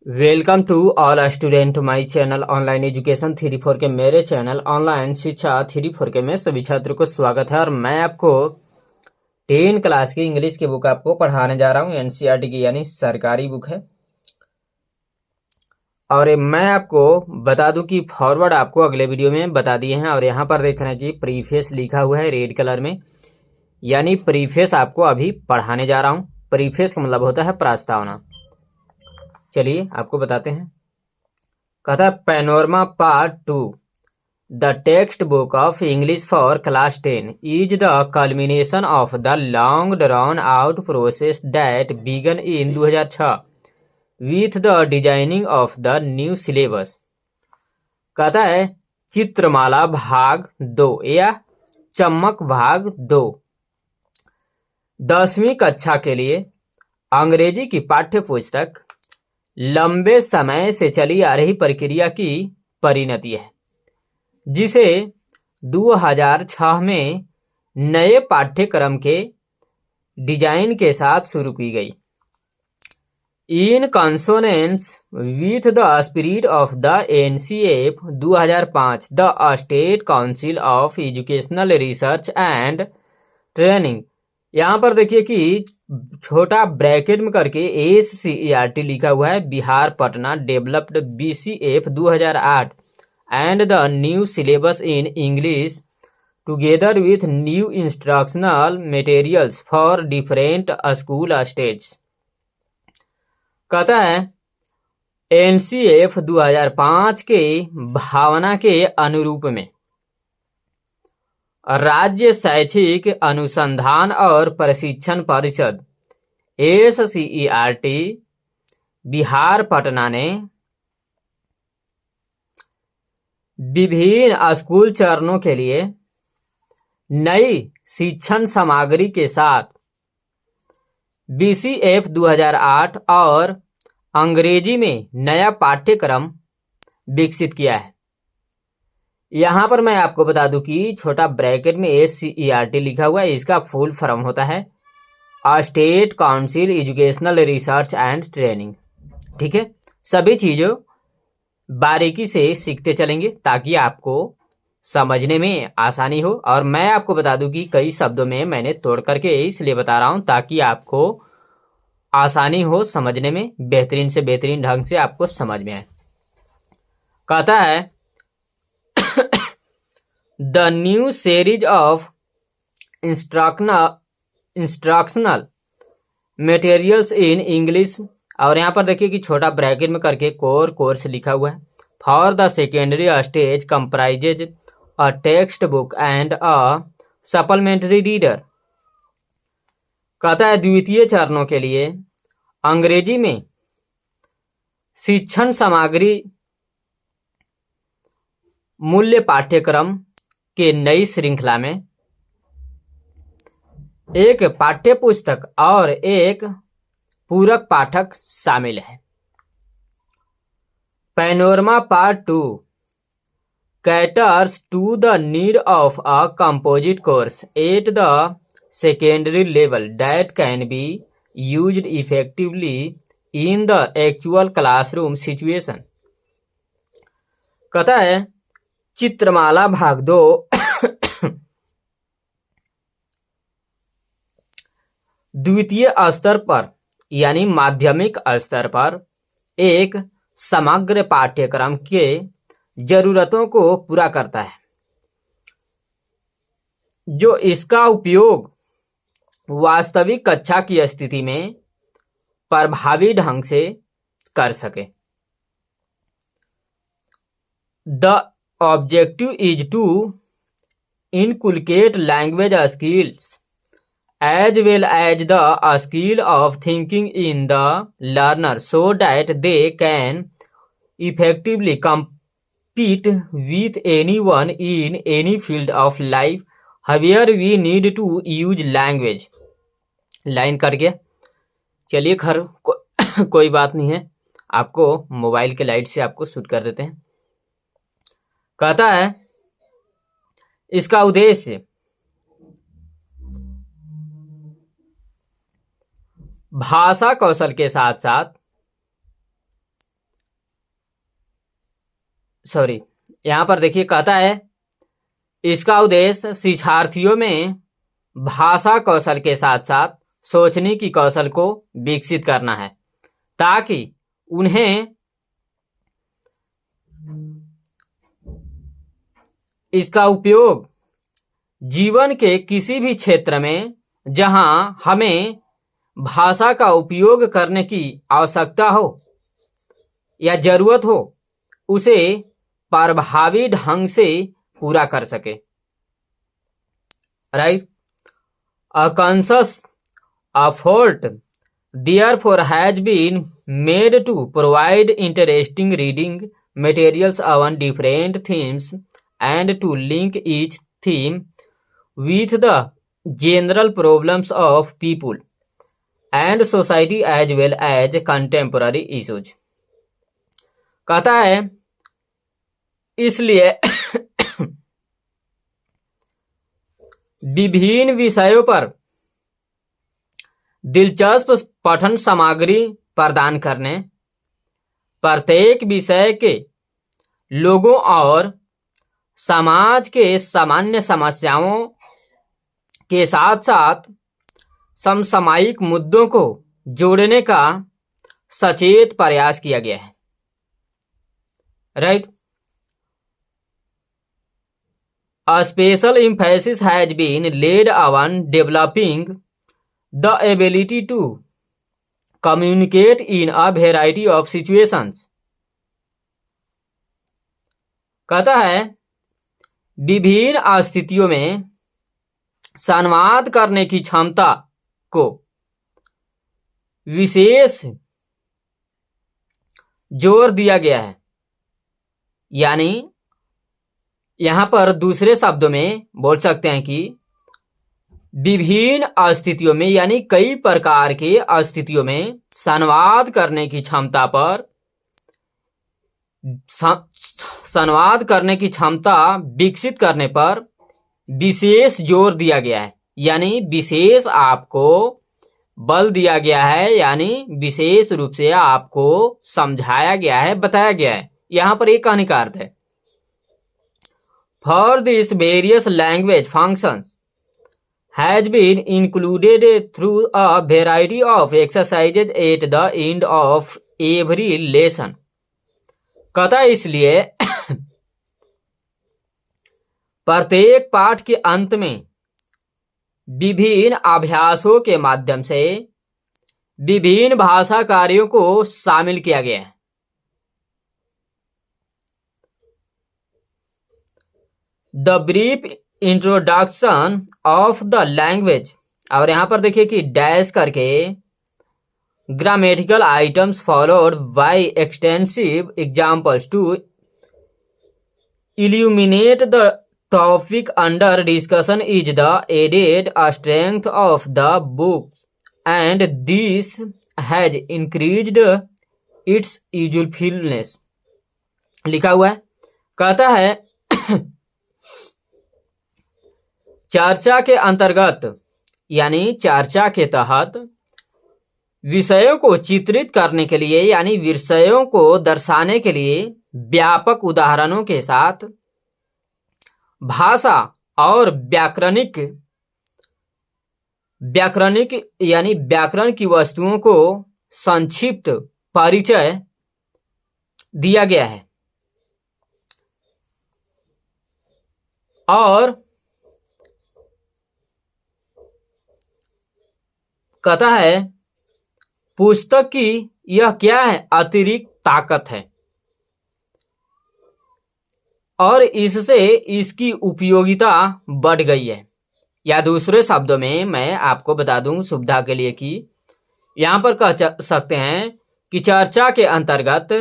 Welcome to all student my channel online education 3-4 के मेरे channel online शिक्षा 3-4 के में सभी छात्रों को स्वागत है। और मैं आपको 10 क्लास की इंग्लिश की बुक आपको पढ़ाने जा रहा हूँ। एनसीईआरटी की यानी सरकारी बुक है। और मैं आपको बता दूं कि फॉरवर्ड आपको अगले वीडियो में बता दिए हैं। और यहाँ पर देख रहे हैं कि प्रीफेस लिखा हुआ है रेड कलर में, यानी प्रीफेस आपको अभी पढ़ाने जा रहा हूँ। प्रीफेस का मतलब होता है प्रस्तावना। चलिए आपको बताते हैं। कहता है panorama part 2। The text book of English for class 10 is the culmination of the long drawn out process that began in 2006 with the designing of the new syllabus. कहता है चित्रमाला भाग 2 या चमक भाग 2 10वीं कक्षा के लिए अंग्रेजी की पाठ्य पुस्तक लंबे समय से चली आ रही प्रक्रिया की परिणति है, जिसे 2006 में नए पाठ्यक्रम के डिजाइन के साथ शुरू की गई। In consonance with the spirit of the NCF 2005 the state council of educational research and training. यहाँ पर देखिए कि छोटा ब्रैकेट में करके SCERT लिखा हुआ है, Bihar Patna developed BCF 2008 and the new syllabus in English together with new instructional materials for different school states. कहता है NCF 2005 के भावना के अनुरूप में राज्य शैक्षिक अनुसंधान और प्रशिक्षण परिषद SCERT बिहार पटना ने विभिन्न स्कूल चरणों के लिए नई शिक्षण सामग्री के साथ BCF 2008 और अंग्रेजी में नया पाठ्यक्रम विकसित किया है। यहाँ पर मैं आपको बता दूं कि छोटा ब्रैकेट में SCERT लिखा हुआ है, इसका फुल फॉर्म होता है state council educational research and training. ठीक है, सभी चीजों बारीकी से सीखते चलेंगे ताकि आपको समझने में आसानी हो। और मैं आपको बता दूं कि कई शब्दों में मैंने तोड़ करके इसलिए बता रहा हूं ताकि आपको आसानी हो समझने में, बेहतरीन से बेहतरीन ढंग से आपको समझ में आए। कहता है the new series of instructional materials in English. और यहाँ पर देखिए कि छोटा ब्रैकेट में करके कोर कोर्स लिखा हुआ है for the secondary stage comprises a text book and a supplementary reader. कहता है द्वितीय चरणों के लिए अंग्रेजी में शिक्षण सामग्री मूल्य पाठ्यक्रम के नई श्रृंखला में एक पाठ्य पुस्तक और एक पूरक पाठक शामिल है। Panorama part 2 caters to the need of a composite course at the secondary level that can be used effectively in the actual classroom situation। कहता है चित्रमाला भाग 2 द्वितीय स्तर पर यानी माध्यमिक स्तर पर एक समग्र पाठ्यक्रम के जरूरतों को पूरा करता है, जो इसका उपयोग वास्तविक कक्षा की स्थिति में प्रभावी ढंग से कर सके। The objective is to inculcate language skills as well as the skill of thinking in the learner so that they can effectively compete with anyone in any field of life where we need to use language। Line कर गया। चलिए कोई बात नहीं है, आपको mobile के light से आपको शूट कर देते हैं। कहता है इसका उद्देश्य भाषा कौशल के साथ साथ सॉरी, यहाँ पर देखिए कहता है इसका उद्देश्य शिक्षार्थियों में भाषा कौशल के साथ साथ सोचने की कौशल को विकसित करना है, ताकि उन्हें इसका उपयोग जीवन के किसी भी क्षेत्र में जहां हमें भाषा का उपयोग करने की आवश्यकता हो या जरूरत हो, उसे प्रभावी ढंग से पूरा कर सके। Right, a conscious effort therefore has been made to provide interesting reading materials on different themes and to link each theme with the general problems of people and society as well as contemporary issues। कहता है इसलिए विभिन्न विषयों पर दिलचस्प पठन सामग्री प्रदान करने, प्रत्येक विषय के लोगों और समाज के सामान्य समस्याओं के साथ साथ समसामयिक मुद्दों को जोड़ने का सचेत प्रयास किया गया है। Right, a special emphasis has been laid on developing the ability to communicate in a variety of situations। कहता है विभिन्न स्थितियों में संवाद करने की क्षमता को विशेष जोर दिया गया है। यानी यहां पर दूसरे शब्दों में बोल सकते हैं कि विभिन्न स्थितियों में यानी कई प्रकार के स्थितियों में संवाद करने की क्षमता पर संवाद करने की क्षमता विकसित करने पर विशेष जोर दिया गया है, यानी विशेष आपको बल दिया गया है, यानी विशेष रूप से आपको समझाया गया है, बताया गया है। यहां पर एक कहने का अर्थ है for this various language functions has been included through a variety of exercises at the end of every lesson। कहता है इसलिए प्रत्येक पाठ के अंत में विभिन्न अभ्यासों के माध्यम से विभिन्न भाषा कार्यों को शामिल किया गया है। The brief introduction of the language, और यहां पर देखिए कि डैश करके grammatical items followed by extensive examples to illuminate the topic under discussion is the added strength of the book and this has increased its usefulness. लिखा हुआ है, कहता है चर्चा के अंतर्गत यानी चर्चा के तहत विषयों को चित्रित करने के लिए यानी विषयों को दर्शाने के लिए व्यापक उदाहरणों के साथ भाषा और व्याकरणिक यानी व्याकरण की वस्तुओं को संक्षिप्त परिचय दिया गया है और कहता है पुस्तक की यह क्या है, अतिरिक्त ताकत है और इससे इसकी उपयोगिता बढ़ गई है। या दूसरे शब्दों में मैं आपको बता दूं सुविधा के लिए कि यहां पर कह सकते हैं कि चर्चा के अंतर्गत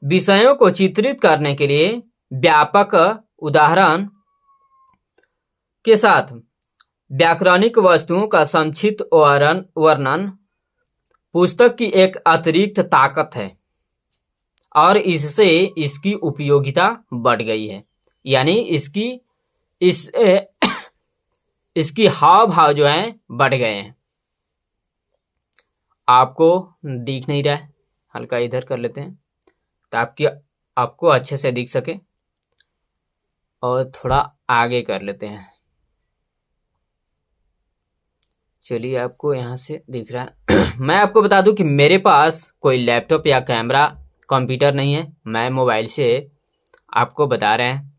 विषयों को चित्रित करने के लिए व्यापक उदाहरण के साथ व्याकरणिक वस्तुओं का संक्षिप्त वर्णन पुस्तक की एक अतिरिक्त ताकत है और इससे इसकी उपयोगिता बढ़ गई है। यानी इसकी हाव भाव जो है बढ़ गए हैं। आपको दिख नहीं रहा है, हल्का इधर कर लेते हैं तो आपकी आपको अच्छे से दिख सके। और थोड़ा आगे कर लेते हैं। चलिए, आपको यहाँ से दिख रहा है। मैं आपको बता दूं कि मेरे पास कोई लैपटॉप या कैमरा कंप्यूटर नहीं है, मैं मोबाइल से आपको बता रहे हैं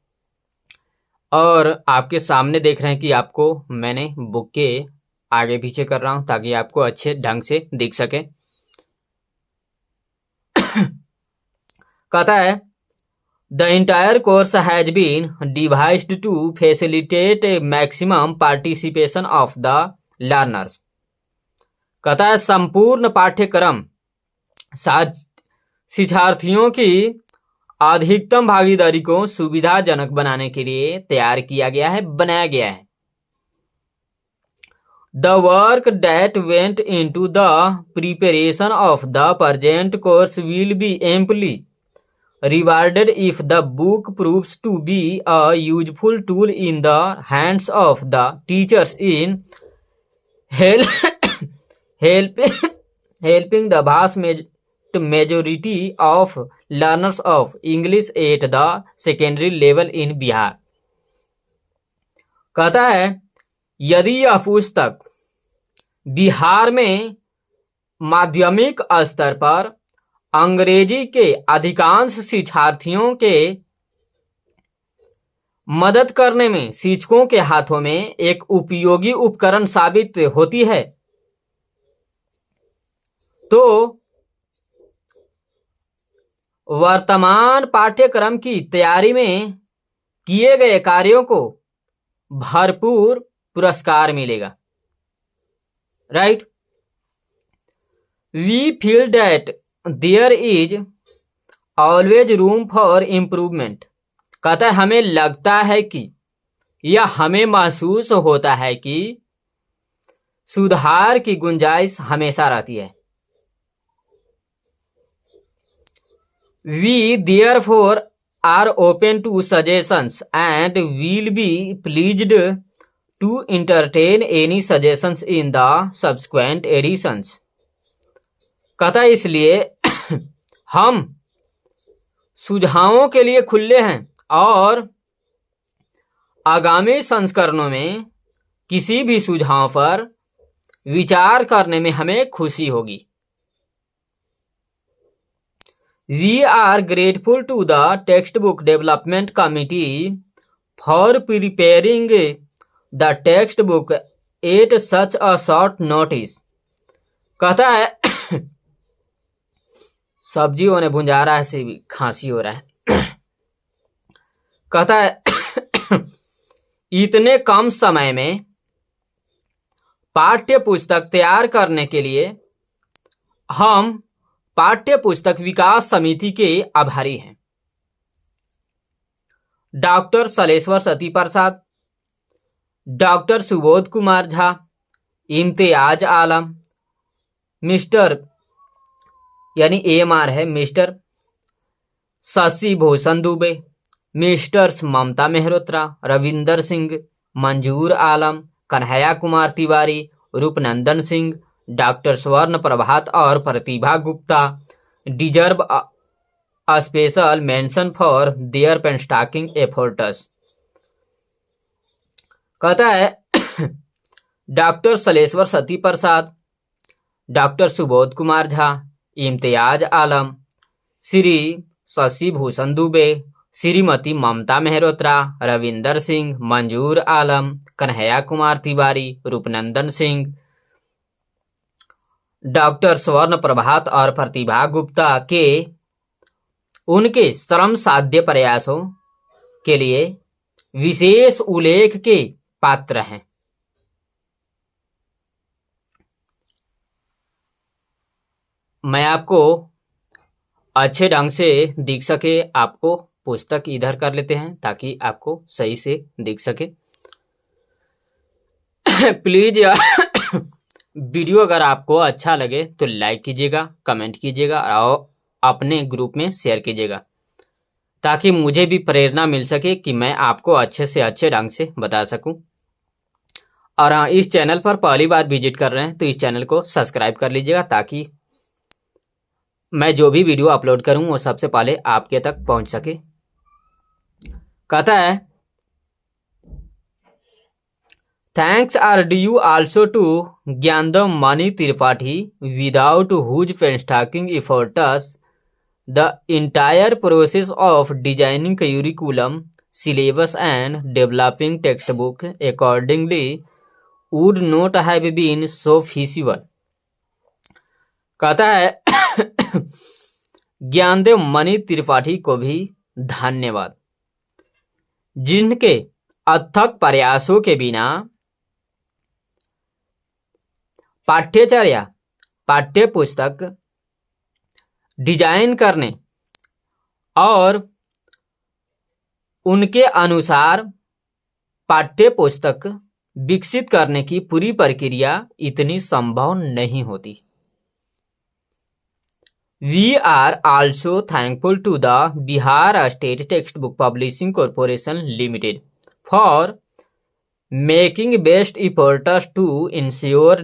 और आपके सामने देख रहे हैं कि आपको मैंने बुक के आगे पीछे कर रहा हूं ताकि आपको अच्छे ढंग से दिख सके। कहता है the entire course has been devised to facilitate maximum participation of the learners. कहता है संपूर्ण पाठ्यक्रम शिक्षार्थियों की अधिकतम भागीदारी को सुविधाजनक बनाने के लिए तैयार किया गया है, बनाया गया है। The work that went into the preparation of the present course will be amply rewarded if the book proves to be a useful tool in the hands of the teachers in helping the vast majority of learners of English at the secondary level in Bihar। कहता है यदि यह पुस्तक बिहार में माध्यमिक स्तर पर अंग्रेजी के अधिकांश शिक्षार्थियों के मदद करने में शिक्षकों के हाथों में एक उपयोगी उपकरण साबित होती है, तो वर्तमान पाठ्यक्रम की तैयारी में किए गए कार्यों को भरपूर पुरस्कार मिलेगा। Right, we feel that there is always room for improvement. कहता है हमें लगता है कि या हमें महसूस होता है कि सुधार की गुंजाइश हमेशा रहती है। We therefore are open to suggestions and will be pleased to entertain any suggestions in the subsequent editions। कहता है इसलिए हम सुझावों के लिए खुले हैं और आगामी संस्करणों में किसी भी सुझाव पर विचार करने में हमें खुशी होगी। We are grateful to the textbook development committee for preparing the textbook at such a short notice। कहता है सब्जी होने भुंजारा से भी खांसी हो रहा है। कहता है इतने कम समय में पाठ्य पुस्तक तैयार करने के लिए हम पाठ्य पुस्तक विकास समिति के आभारी हैं। Doctor Saleshwar Sati Prasad, doctor Subodh Kumar Jha, Imtiaz Alam, mister यानी AMR है mister Shashi Bhushan Dubey, Mrs Mamta Mehrotra, Ravinder Singh, Manzoor Alam, Kanhaiya Kumar Tiwari, Roopnandan Singh, doctor Swarn Prabhat और Pratibha Gupta deserve a special mention for their painstaking efforts. कहता है doctor Saleshwar Sati Prasad, doctor Subodh Kumar Jha, Imtiaz Alam, Shri Shashi Bhushan Dubey, Shrimati Mamta Mehrotra, Ravinder Singh, Manzoor Alam, Kanhaiya Kumar Tiwari, Roopnandan Singh, doctor Swarn Prabhat और प्रतिभा गुप्ता के उनके श्रम साध्य प्रयासों के लिए विशेष उल्लेख के पात्र हैं। मैं आपको अच्छे ढंग से दिख सके, आपको पुस्तक इधर कर लेते हैं ताकि आपको सही से दिख सके। प्लीज वीडियो अगर आपको अच्छा लगे तो लाइक कीजिएगा, कमेंट कीजिएगा और अपने ग्रुप में शेयर कीजिएगा ताकि मुझे भी प्रेरणा मिल सके कि मैं आपको अच्छे से अच्छे ढंग से बता सकूं। और हाँ, इस चैनल पर पहली बार विजिट कर रहे हैं तो इस चैनल को सब्सक्राइब कर लीजिएगा ताकि मैं जो भी वीडियो अपलोड करूं वो सबसे पहले आपके तक पहुंच सके। कहता है thanks are due also to Gyandam Mani Tripathi without whose painstaking efforts the entire process of designing curriculum syllabus and developing textbook accordingly would not have been so feasible। कहता है ज्ञानदेव मणि त्रिपाठी को भी धन्यवाद, जिनके अथक प्रयासों के बिना पाठ्यचर्या पाठ्य पुस्तक डिजाइन करने और उनके अनुसार पाठ्य पुस्तक विकसित करने की पूरी प्रक्रिया इतनी संभव नहीं होती। We are also thankful to the Bihar State Textbook Publishing Corporation Limited for making best efforts to ensure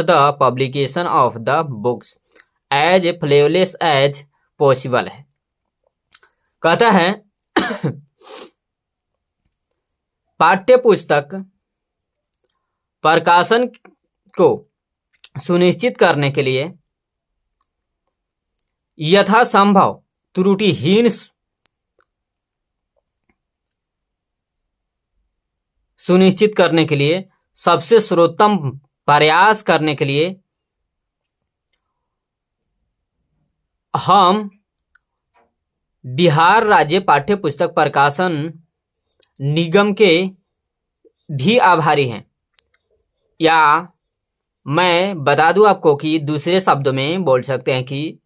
the publication of the books as flawless as possible है। कहता है पाठ्य पुस्तक प्रकाशन को सुनिश्चित करने के लिए यथासंभव त्रुटिहीन सुनिश्चित करने के लिए सबसे सर्वोत्तम प्रयास करने के लिए हम बिहार राज्य पाठ्य पुस्तक प्रकाशन निगम के भी आभारी हैं। या मैं बता दूं आपको कि दूसरे शब्दों में बोल सकते हैं कि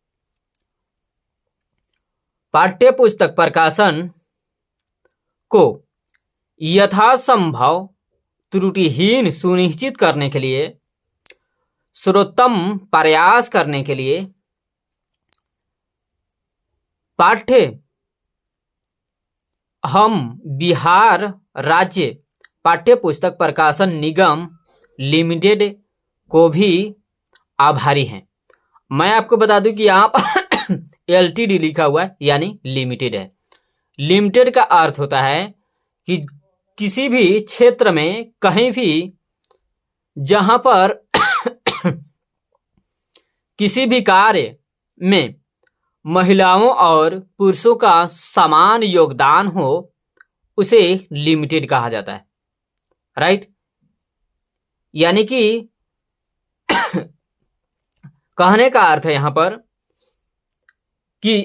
पाठ्य पुस्तक प्रकाशन को यथासंभव त्रुटिहीन सुनिश्चित करने के लिए सर्वोत्तम प्रयास करने के लिए हम बिहार राज्य पाठ्य पुस्तक प्रकाशन निगम लिमिटेड को भी आभारी हैं। मैं आपको बता दूं कि यहाँ पर LTD लिखा हुआ है, यानी लिमिटेड है। लिमिटेड का अर्थ होता है कि किसी भी क्षेत्र में कहीं भी जहां पर किसी भी कार्य में महिलाओं और पुरुषों का समान योगदान हो उसे लिमिटेड कहा जाता है, राइट। यानी कि कहने का अर्थ है यहां पर कि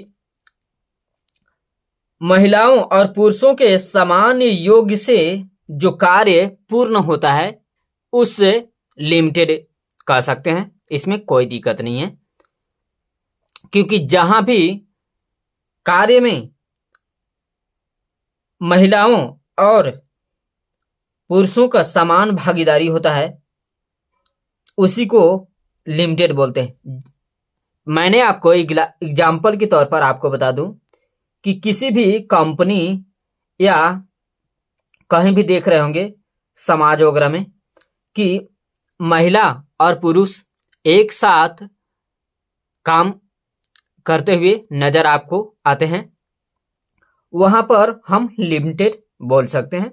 महिलाओं और पुरुषों के समान योग से जो कार्य पूर्ण होता है उससे लिमिटेड कह सकते हैं। इसमें कोई दिक्कत नहीं है, क्योंकि जहां भी कार्य में महिलाओं और पुरुषों का समान भागीदारी होता है उसी को लिमिटेड बोलते हैं। मैंने आपको एग्जाम्पल के तौर पर आपको बता दूं कि किसी भी कंपनी या कहीं भी देख रहे होंगे समाज वगैरह में कि महिला और पुरुष एक साथ काम करते हुए नजर आपको आते हैं, वहां पर हम लिमिटेड बोल सकते हैं।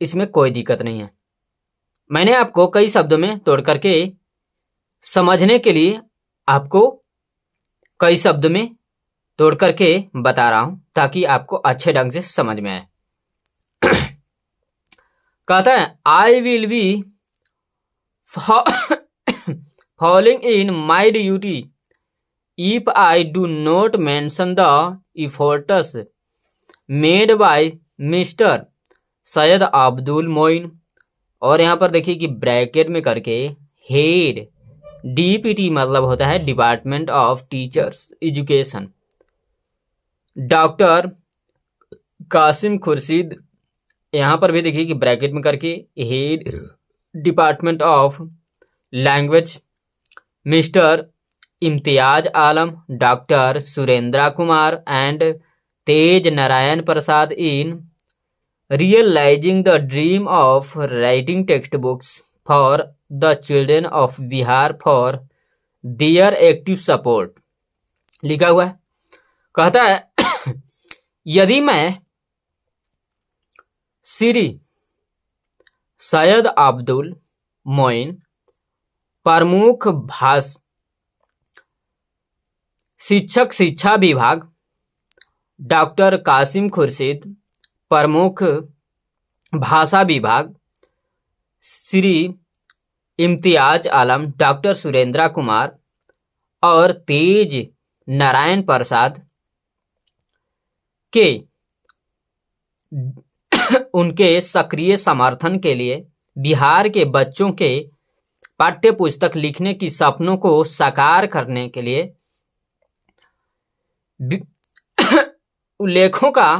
इसमें कोई दिक्कत नहीं है। मैंने आपको कई शब्दों में तोड़ करके समझने के लिए आपको कई शब्द में तोड़ करके बता रहा हूं ताकि आपको अच्छे ढंग से समझ में आए। कहता है I will be following in my duty if I do not mention the efforts made by Mr. Syed Abdul Moin, और यहाँ पर देखिए कि ब्रैकेट में करके हेड DPT मतलब होता है department of teachers education, doctor Qasim Khurshid. यहाँ पर भी देखिए कि ब्रैकेट में करके head department of language mister Imtiaz Alam, doctor Surendra Kumar and Tej Narayan Prasad in realising the dream of writing text books for the children of Bihar for their active support लिखा हुआ है। कहता है यदि मैं श्री सैयद अब्दुल मोइन प्रमुख शिक्षक शिक्षा विभाग, डॉक्टर कासिम खुर्शीद प्रमुख भाषा विभाग, श्री इम्तियाज आलम, डॉक्टर सुरेंद्र कुमार और तेज नारायण प्रसाद के उनके सक्रिय समर्थन के लिए बिहार के बच्चों के पाठ्य पुस्तक लिखने की सपनों को साकार करने के लिए उल्लेखों का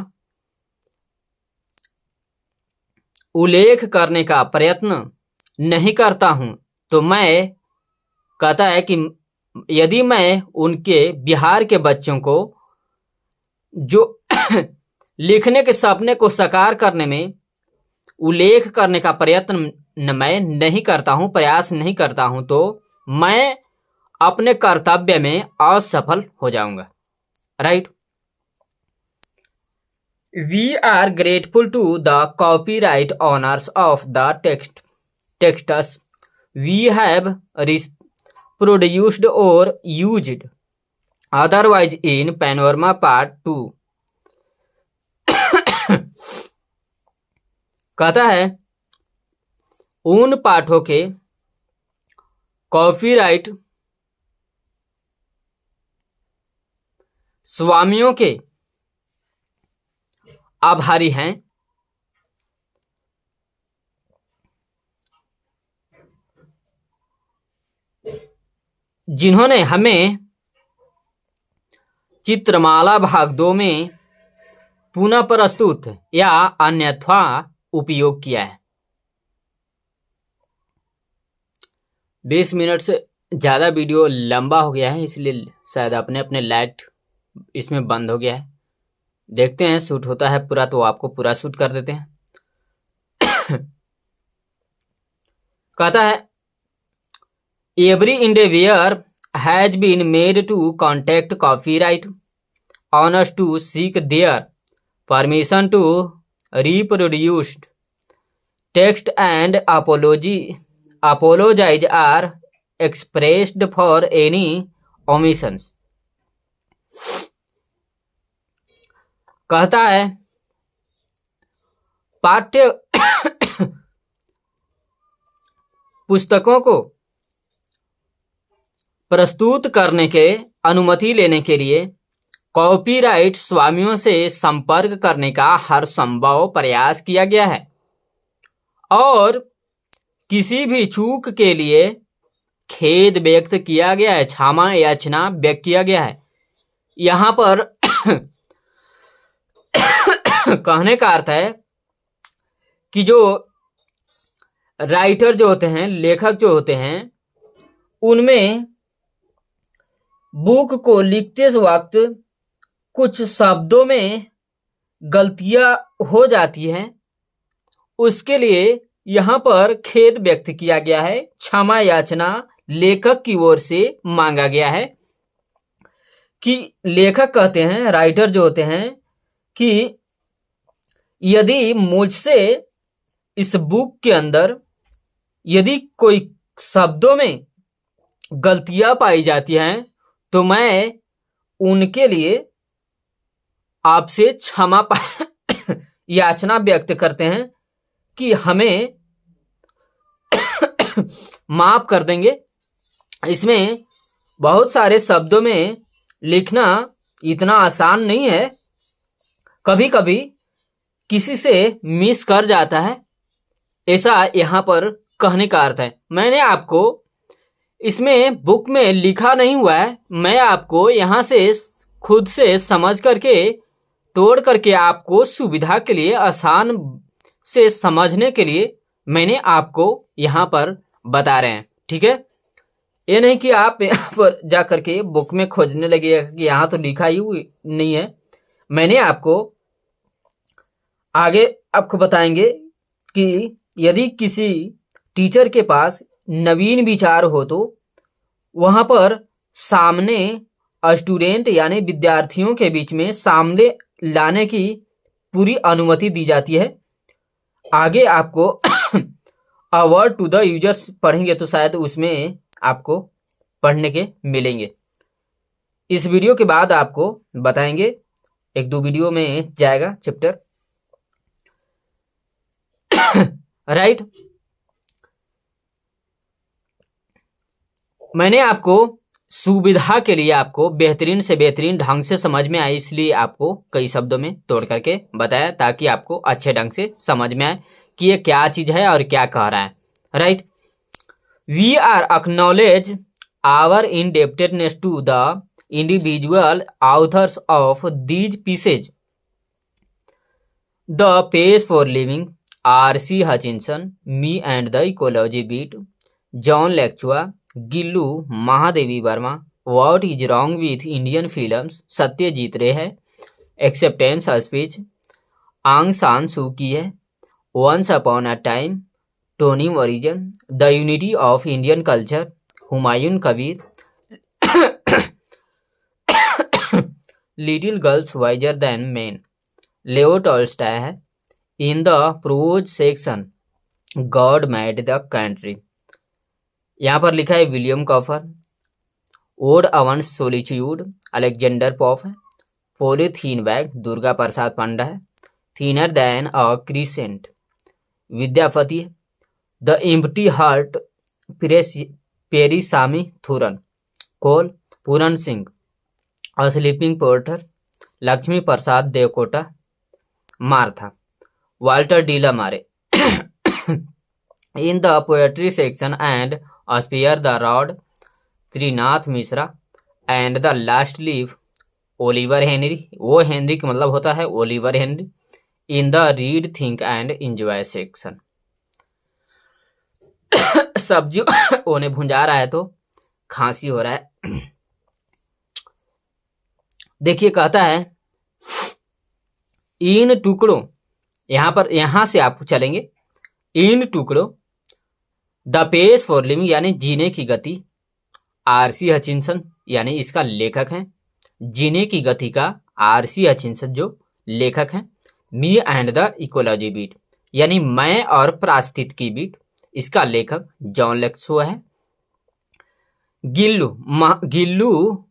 उल्लेख करने का प्रयत्न नहीं करता हूं, तो मैं कहता है कि यदि मैं उनके बिहार के बच्चों को जो लिखने के सपने को साकार करने में उल्लेख करने का प्रयत्न मैं नहीं करता हूं, प्रयास नहीं करता हूं, तो मैं अपने कर्तव्य में असफल हो जाऊंगा। Right. We are grateful to the copyright owners of the texts we have produced or used otherwise in Panorama Part 2। कहता है उन पाठों के कॉपीराइट स्वामियों के आभारी हैं जिन्होंने हमें चित्रमाला भाग 2 में पुनः प्रस्तुत या अन्यथा उपयोग किया है। 20 मिनट से ज़्यादा वीडियो लंबा हो गया है, इसलिए शायद अपने अपने लाइट इसमें बंद हो गया है। देखते हैं शूट होता है पूरा तो आपको पूरा शूट कर देते हैं। कहता है every endeavor has been made to contact copyright owners to seek their permission to reproduce text and apologize are expressed for any omissions। कहता है पाठ्य पुस्तकों को प्रस्तुत करने के अनुमति लेने के लिए कॉपीराइट स्वामियों से संपर्क करने का हर संभव प्रयास किया गया है और किसी भी चूक के लिए खेद व्यक्त किया गया है, क्षमा याचना व्यक्त किया गया है। यहाँ पर कहने का अर्थ है कि जो राइटर जो होते हैं, लेखक जो होते हैं, उनमें बुक को लिखते वक्त कुछ शब्दों में गलतियां हो जाती हैं, उसके लिए यहाँ पर खेद व्यक्त किया गया है, क्षमा याचना लेखक की ओर से मांगा गया है। कि लेखक कहते हैं, राइटर जो होते हैं, कि यदि मुझसे इस बुक के अंदर यदि कोई शब्दों में गलतियां पाई जाती हैं तो मैं उनके लिए आपसे क्षमा याचना व्यक्त करते हैं कि हमें माफ कर देंगे। इसमें बहुत सारे शब्दों में लिखना इतना आसान नहीं है, कभी कभी किसी से मिस कर जाता है, ऐसा यहाँ पर कहने का अर्थ है। मैंने आपको इसमें बुक में लिखा नहीं हुआ है, मैं आपको यहाँ से खुद से समझ करके तोड़ करके आपको सुविधा के लिए, आसान से समझने के लिए मैंने आपको यहाँ पर बता रहे हैं। ठीक है, ये नहीं कि आप यहाँ पर जा करके बुक में खोजने लगे कि यहाँ तो लिखा ही नहीं है। मैंने आपको आगे आपको बताएंगे कि यदि किसी टीचर के पास नवीन विचार हो तो वहां पर सामने स्टूडेंट यानी विद्यार्थियों के बीच में सामने लाने की पूरी अनुमति दी जाती है। आगे आपको अवार्ड टू द यूजर्स पढ़ेंगे तो शायद उसमें आपको पढ़ने के मिलेंगे। इस वीडियो के बाद आपको बताएंगे, एक दो वीडियो में जाएगा चैप्टर। राइट, मैंने आपको सुविधा के लिए आपको बेहतरीन से बेहतरीन ढंग से समझ में आए, इसलिए आपको कई शब्दों में तोड़ करके बताया ताकि आपको अच्छे ढंग से समझ में आए कि ये क्या चीज है और क्या कह रहा है। Right, we are acknowledge our indebtedness to the individual authors of these pieces, the page for living, R.C. Hutchinson, me and the ecology beat, John लेक्चुआ, Gillu, Mahadevi Verma, what is wrong with Indian films, Satyajit Ray है, acceptance speech, Aung San Suu Kyi है, once upon a time, Toni Morrison, the unity of Indian culture, Humayun Kabir, little girls wiser than man, Leo Tolstoy है, इन the prose section God made the country, यहाँ पर लिखा है William Cowper, ode on solitude Alexander Pope है, polythene bag Durga Prasad Panda है, thinner than a crescent Vidyapati है, the empty heart Periasamy Thooran, कोल Puran Singh, a sleeping porter Lakshmi Prasad Devkota, Martha Walter de la Mare, in the poetry section and spare the rod, Trinath Mishra, and the last leaf Oliver Henry, वो Henry का मतलब होता है Oliver Henry, in the read think and enjoy section. सब्जी ओने भुंजा रहा है तो खांसी हो रहा है। देखिए कहता है इन टुकड़ों, यहां से आप चलेंगे, इन टुकड़ों द पेज फॉर लिविंग यानी जीने की गति, R.C. हचिंसन यानी इसका लेखक है, जीने की गति का R.C. हचिंसन जो लेखक है, me and the ecology bit यानी मैं और पारिस्थितिकी की बीट, इसका लेखक जॉन लेक्सुआ है, गिल्लू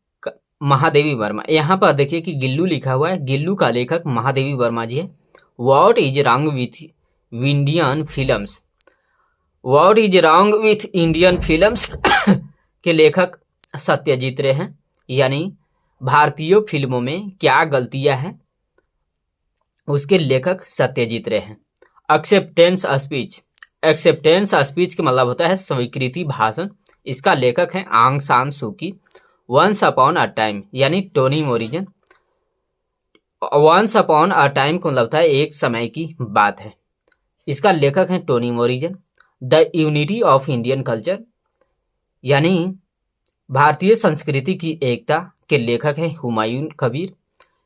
महादेवी वर्मा, यहाँ पर देखिए कि गिल्लू लिखा हुआ है, गिल्लू का लेखक महादेवी वर्मा जी है, what is wrong with Indian films, what is wrong with Indian films के लेखक सत्यजीत रे हैं यानी भारतीय फिल्मों में क्या गलतियां हैं, उसके लेखक सत्यजीत रे हैं। एक्सेप्टेंस स्पीच, एक्सेप्टेंस स्पीच का मतलब होता है स्वीकृति भाषण, इसका लेखक है आंग San Suu Kyi. Once upon a time यानी Toni Morrison, once upon a time का मतलब होता है एक समय की बात है, इसका लेखक है Toni Morrison. The unity of Indian culture यानी भारतीय संस्कृति की एकता के लेखक हैं Humayun Kabir.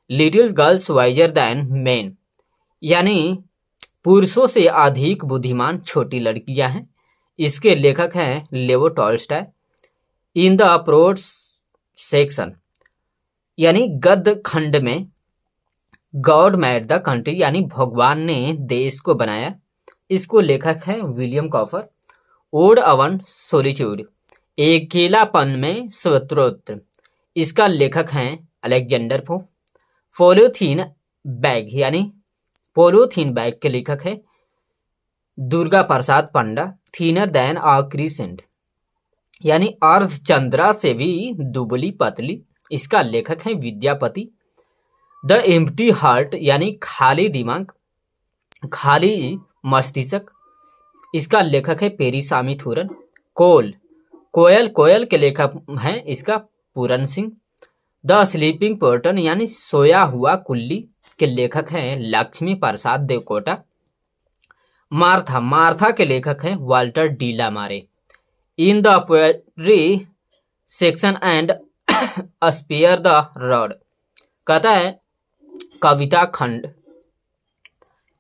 Little girls wiser than man यानी पुरुषों से अधिक बुद्धिमान छोटी लड़कियां हैं, इसके लेखक हैं लेवो Tolstoy. In the prose section यानी गद्य खंड में गॉड मेड द कंट्री यानी भगवान ने देश को बनाया, इसको लेखक है William Cowper. Ode on solitude अकेलापन में स्वतंत्र, इसका लेखक हैं अलेक्जेंडर पोप। पॉलीथीन बैग यानी पॉलीथीन बैग के लेखक है Durga Prasad Panda. Thinner than a crescent यानी अर्धचंद्रा से भी दुबली पतली, इसका लेखक है विद्यापति। द एम्प्टी हार्ट यानी खाली दिमाग खाली मस्तिष्क, इसका लेखक है पेरिसामी थुरन। कोयल कोयल के लेखक हैं इसका Puran Singh. The sleeping Porton यानी सोया हुआ कुल्ली के लेखक हैं लक्ष्मी प्रसाद देवकोटा। मार्था के लेखक हैं Walter de la Mare. In the poetry section and spare the rod कहता है कविता खंड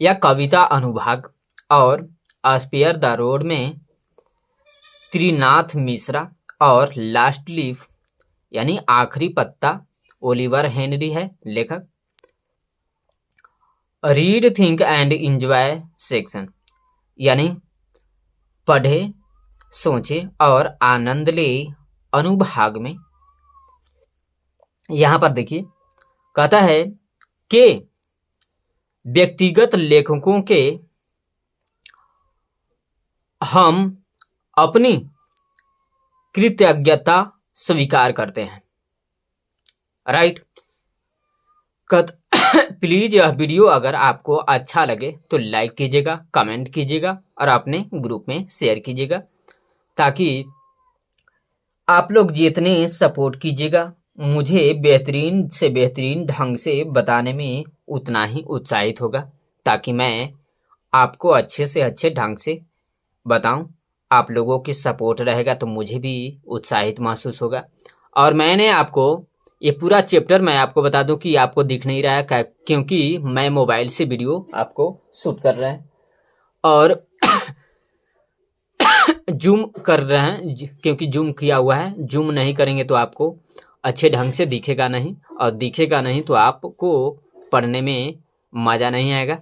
या कविता अनुभाग और स्पेयर द रोड में त्रिनाथ मिश्रा और लास्ट लीफ यानी आखिरी पत्ता ओलिवर हेनरी है लेखक। Read think and enjoy section यानी पढ़े सोचे और आनंद ले अनुभाग में यहां पर देखिए कहता है कि व्यक्तिगत लेखकों के हम अपनी कृतज्ञता स्वीकार करते हैं। राइट। प्लीज यह वीडियो अगर आपको अच्छा लगे तो लाइक कीजिएगा, कमेंट कीजिएगा और अपने ग्रुप में शेयर कीजिएगा, ताकि आप लोग जितने सपोर्ट कीजिएगा मुझे बेहतरीन से बेहतरीन ढंग से बताने में उतना ही उत्साहित होगा, ताकि मैं आपको अच्छे से अच्छे ढंग से बताऊं। आप लोगों की सपोर्ट रहेगा तो मुझे भी उत्साहित महसूस होगा। और मैंने आपको ये पूरा चैप्टर मैं आपको बता दूं कि आपको दिख नहीं रहा है क्योंकि मैं मोबाइल से वीडियो आपको शूट कर रहे हैं और जूम कर रहे हैं, क्योंकि जूम किया हुआ है। जूम नहीं करेंगे तो आपको अच्छे ढंग से दिखेगा नहीं, और दिखेगा नहीं तो आपको पढ़ने में मज़ा नहीं आएगा।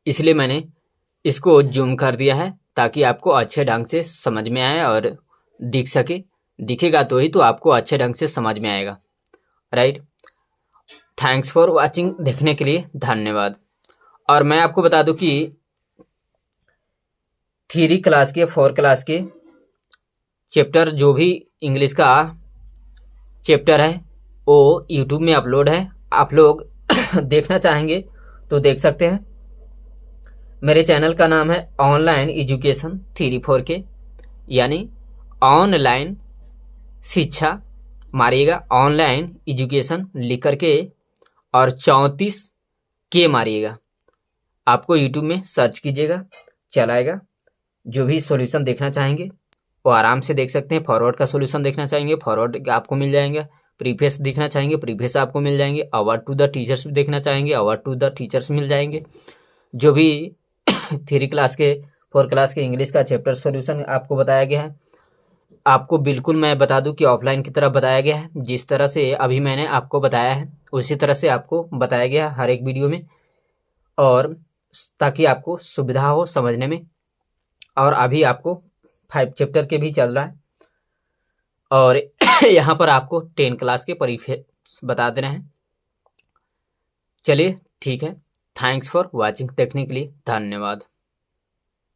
इसलिए मैंने इसको जूम कर दिया है ताकि आपको अच्छे ढंग से समझ में आए और दिख सके। दिखेगा तो ही तो आपको अच्छे ढंग से समझ में आएगा। राइट। थैंक्स फॉर वाचिंग, देखने के लिए धन्यवाद। और मैं आपको बता दूं कि 3 क्लास के 4 क्लास के चैप्टर जो भी इंग्लिश का चैप्टर है वो यूट्यूब में अपलोड है। आप लोग देखना चाहेंगे तो देख सकते हैं। मेरे चैनल का नाम है ऑनलाइन एजुकेशन 3-4 के, यानी ऑनलाइन शिक्षा मारिएगा, ऑनलाइन एजुकेशन लिख करके और 34 के मारिएगा। आपको यूट्यूब में सर्च कीजिएगा, चलाएगा। जो भी सॉल्यूशन देखना चाहेंगे वो आराम से देख सकते हैं। फॉरवर्ड का सॉल्यूशन देखना चाहेंगे फॉरवर्ड आपको मिल जाएंगे, प्रीफेस देखना चाहेंगे प्रीफेस आपको मिल जाएंगे, अवार्ड टू द टीचर्स देखना चाहेंगे अवार्ड टू द टीचर्स मिल जाएंगे। जो भी 3 क्लास के 4 क्लास के इंग्लिश का चैप्टर सॉल्यूशन आपको बताया गया है, आपको बिल्कुल मैं बता दूं कि ऑफलाइन की तरफ बताया गया है। जिस तरह से अभी मैंने आपको बताया है उसी तरह से आपको बताया गया है हर एक वीडियो में, और ताकि आपको सुविधा हो समझने में। और अभी आपको 5 चैप्टर के भी चल रहा है, और यहाँ पर आपको 10 क्लास के प्रीफेस बता दे रहे हैं। चलिए ठीक है। थैंक्स फॉर वॉचिंग, देखने के लिए धन्यवाद।